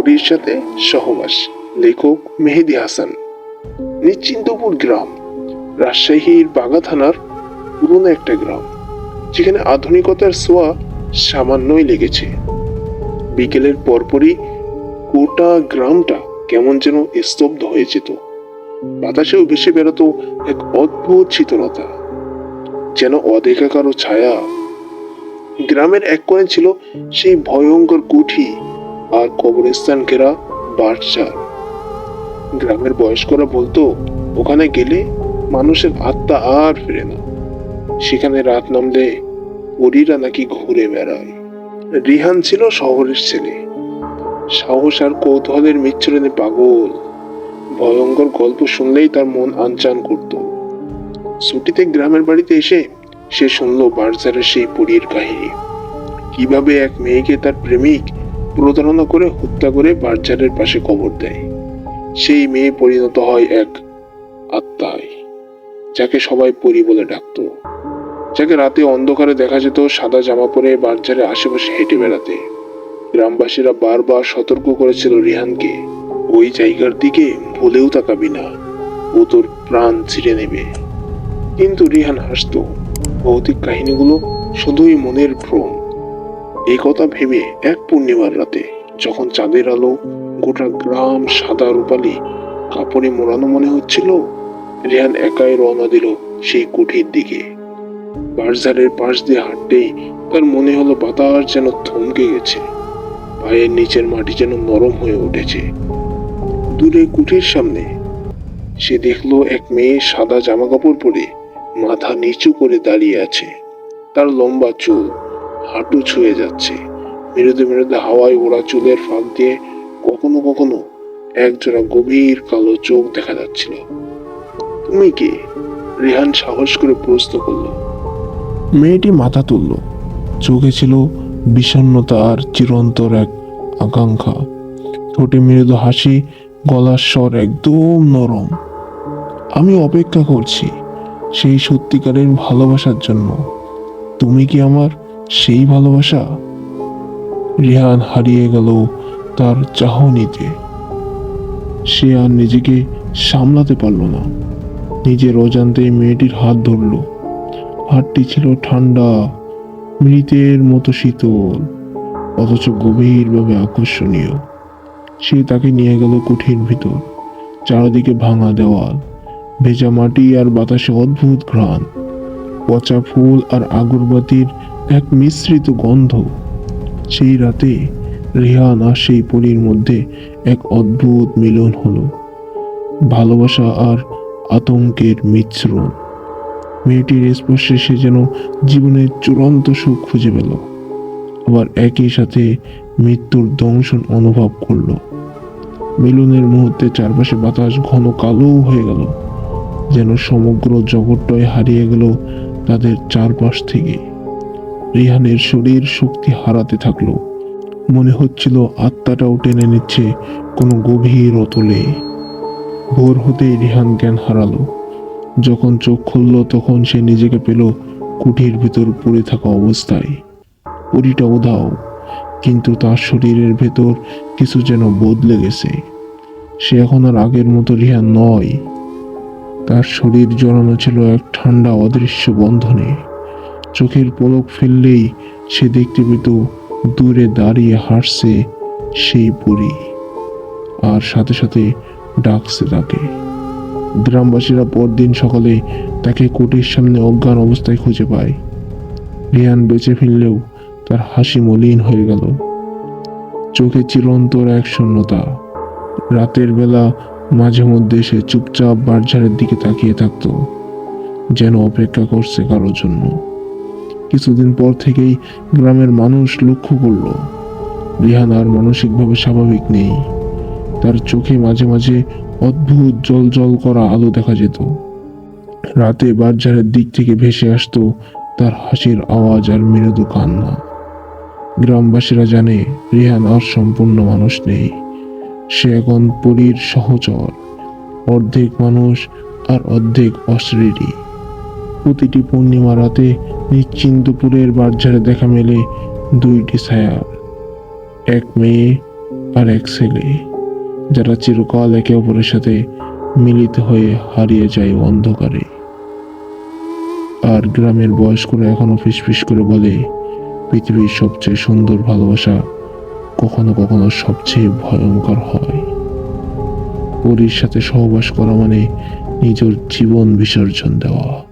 পরীর সাথে সহবাস। লেখক মেহেদী হাসান। নিশ্চিন্তপুর গ্রাম রাজশাহীর বাগা থানার পুরনো একটা গ্রাম, যেখানে আধুনিকতার ছোঁয়া সামান্যই লেগেছে। বিকেলের পরপরই গোটা গ্রামটা কেমন যেন স্তব্ধ হয়ে যেত। বাতাসেও ভেসে বেড়াতো এক অদ্ভুত শীতলতা, যেন অদেখা কারো ছায়া। গ্রামের এক কোণে ছিল সেই ভয়ঙ্কর কুঠি আর কবরস্থান ঘেরা বাঁশঝাড়। গ্রামের বয়স্করা বলতো, ওখানে গেলে মানুষের আত্মা আর ফিরে না। সেখানে রাত নামলে পরীরা নাকি ঘুরে বেড়ায়। রিহান ছিল শহরের ছেলে, সাহস আর কৌতূহলের মিশ্রণে পাগল। ভয়ঙ্কর গল্প শুনলেই তার মন আনচান করত। ছুটিতে গ্রামের বাড়িতে এসে সে শুনলো বাঁশঝাড়ের সেই পরীর কাহিনী। কিভাবে এক মেয়েকে তার প্রেমিক প্রতারণা করে হত্যা করে বাঁশঝাড়ের পাশে কবর দেয়। সেই মেয়ে পরিণত হয় এক আত্মায়, যাকে সবাই পরী বলে ডাকতো, যাকে রাতে অন্ধকারে দেখা যেত সাদা জামা পরে বাঁশঝাড়ের আশেপাশে হেঁটে বেড়াতে। গ্রামবাসীরা বারবার সতর্ক করেছিল রিহানকে, ওই জায়গার দিকে ভুলেও তাকাবি না, ও তোর প্রাণ ছিঁড়ে নেবে। কিন্তু রিহান হাসতো, ভৌতিক কাহিনীগুলো শুধুই মনের ভ্রম। এই কথা ভেবে এক পূর্ণিমার রাতে, যখন চাঁদের আলো গোটা গ্রাম সাদা রূপালি কাপড়ে মোড়ানো মনে হচ্ছিল, রিহান একাই রওনা দিল সেই কুঠির দিকে। বাঁশঝাড়ের পাশ দিয়ে হাঁটতেই তার মনে হলো বাতাস যেন থমকে গেছে, পায়ের নিচের মাটি যেন নরম হয়ে উঠেছে। দূরে কুঠির সামনে সে দেখলো এক মেয়ে সাদা জামা কাপড় পরে মাথা নিচু করে দাঁড়িয়ে আছে। তার লম্বা চুল হাঁটু ছুঁয়ে যাচ্ছে। মেরুদে মেরুদে হাওয়ায় ওড়া চুলের ফাঁক দিয়ে কখনো কখনো একজোড়া গভীর কালো চোখ দেখা যাচ্ছিল। তুমি কে? রিহান সাহস করে প্রশ্ন করল। মেয়েটি মাথা তুলল। চোখে ছিল বিষণ্ণতা আর চিরন্তর এক আকাঙ্ক্ষা। ঠোঁটে মৃদু হাসি, গলার স্বর একদম নরম। আমি অপেক্ষা করছি সেই সত্যিকারের ভালোবাসার জন্য। তুমি কি আমার সেই ভালোবাসা? রিহান হারিয়ে গেল তার চাহনিতে। সে আর নিজেকে সামলাতে পারল না। নিজের অজান্তে মেয়েটির হাত ধরল। হাতটি ছিল ঠান্ডা, মৃতের মতো শীতল, অথচ গভীরভাবে আকর্ষণীয়। সে তাকে নিয়ে গেল কুঠির ভিতর। চারদিকে ভাঙা দেওয়াল, ভেজা মাটি আর বাতাসে অদ্ভুত ঘ্রাণ, পচা ফুল আর আগরবাতির এক মিশ্রিত গন্ধ। সেই রাতে রিহান আর সেই পরীর মধ্যে এক অদ্ভুত মিলন হলো, ভালোবাসা আর আতঙ্কের মিশ্রণ। মেয়েটির স্পর্শে সে যেন জীবনের চূড়ান্ত সুখ খুঁজে পেল, আবার একই সাথে মৃত্যুর দংশন অনুভব করলো। মিলনের মুহূর্তে চারপাশে বাতাস ঘন কালো হয়ে গেল, যেন সমগ্র জগৎটাই হারিয়ে গেল তাদের চারপাশ থেকে। রিহানের শরীর শক্তি হারাতে থাকলো। মনে হচ্ছিল আত্মাটাও টেনে নিচ্ছে কোনো গভীর অতলে। ভোর হতেই রিহান জ্ঞান হারালো। যখন চোখ খুলল তখন সে নিজেকে পেল কুঠির ভিতর পড়ে থাকা অবস্থায়। পরীটা উধাও, কিন্তু তার শরীরের ভেতর কিছু যেন বদলে গেছে। সে এখন আর আগের মতো রিহান নয়। তার শরীর জড়ানো ছিল এক ঠান্ডা অদৃশ্য বন্ধনে। চোখের পলক ফেললেই সে দেখতে পেত দূরে দাঁড়িয়ে হাসছে সেই পরী, আর সাথে সাথে ডাকছে তাকে। গ্রামবাসীরা পরদিন সকালে তাকে কুঠির সামনে অজ্ঞান অবস্থায় খুঁজে পায়। রিহান বেঁচে ফিরলেও তার হাসি মলিন হয়ে গেল, চোখে চিরন্তর এক শূন্যতা। রাতের বেলা মাঝে মধ্যে সে চুপচাপ বাঁশঝাড়ের দিকে তাকিয়ে থাকতো, যেন অপেক্ষা করছে কারোর জন্য। কিছুদিন পর থেকেই গ্রামের মানুষ লক্ষ্য করল রিহান আর মানসিকভাবে স্বাভাবিক নেই। তার চোখে মাঝে মাঝে অদ্ভুত জল জল করা আলো দেখা যেত। রাতে বাঁশঝাড়ের দিক থেকে ভেসে আসতো তার হাসির আওয়াজ আর মৃদু কান্না। গ্রামবাসীরা জানে রিহান আর সম্পূর্ণ মানুষ নেই। সে এখন পরীর সহচর, অর্ধেক মানুষ আর অর্ধেক অশরীরী। প্রতিটি পূর্ণিমা রাতে নিশ্চিন্তপুরের বাঁশঝাড়ে দেখা মেলে দুইটি ছায়া, এক মেয়ে আর এক ছেলে, যারা চিরকাল একে অপরের সাথে মিলিত হয়ে হারিয়ে যায় অন্ধকারে। আর গ্রামের বয়স্করা এখনো ফিসফিস করে বলে, পৃথিবীর সবচেয়ে সুন্দর ভালোবাসা কখনো কখনো সবচেয়ে ভয়ঙ্কর হয়। পরীর সাথে সহবাস করা মানে নিজের জীবন বিসর্জন দেওয়া।